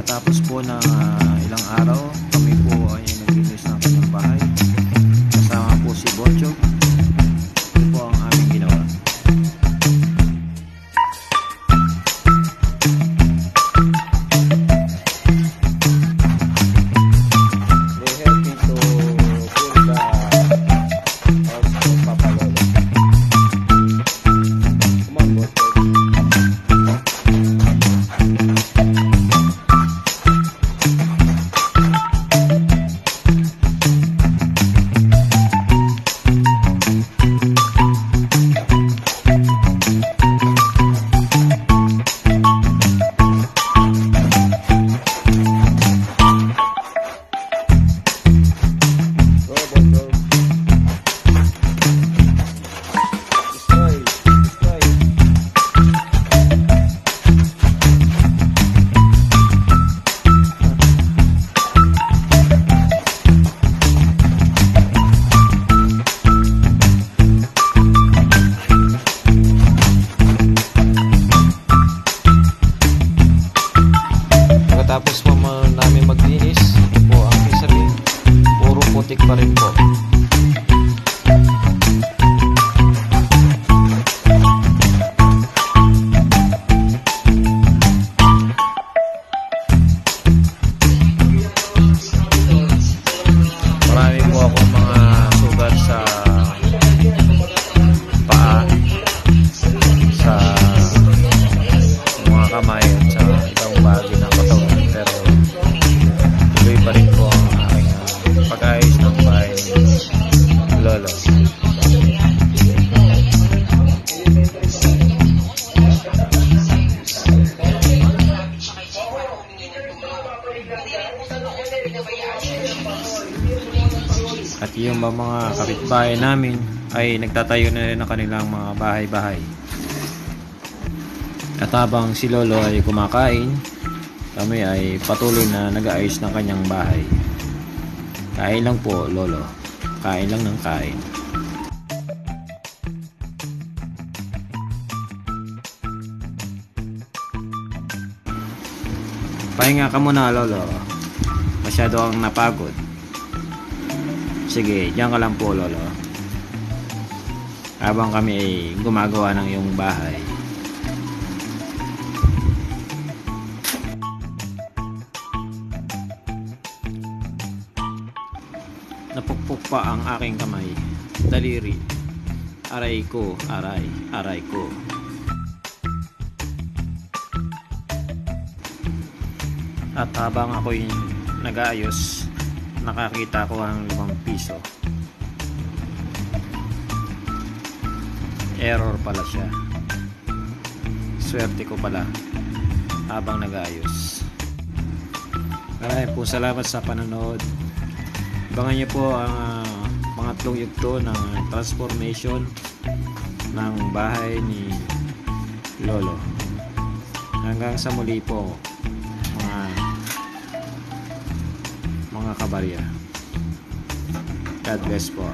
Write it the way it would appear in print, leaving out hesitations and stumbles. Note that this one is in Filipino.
Pagkatapos po ng ilang araw, kami po ay naglinis ng kanyang bahay. Kasama po si Bocho. Ito po ang aming ginawa. Tapos po namin maglinis po ang kisali, puro putik pa rin po. Marami po akong mga sugat sa paa, sa mga kamay at sa ibang bahagi ng katawan. Pa rin po ang aking pag-ayos ng bahay ni Lolo. At yung mga kapitbahay namin ay nagtatayo na rin ng kanilang mga bahay-bahay. At habang si Lolo ay kumakain, kami ay patuloy na nag-aayos ng kanyang bahay. Kain lang po, Lolo. Kain lang ng kain. Pahinga ka muna, Lolo. Masyado kang napagod. Sige, diyan ka lang po, Lolo. Habang kami ay gumagawa ng iyong bahay. Napukpok pa ang aking kamay, daliri, aray ko, aray ko. At habang ako'y nag-aayos, nakakita ko ang 5 piso. Error pala siya. Swerte ko pala habang nag-aayos. Maraming po salamat sa panonood. Abangan niyo po ang pangatlong yugto ng transformation ng bahay ni Lolo. Hanggang sa muli po, mga kabarya. God bless po.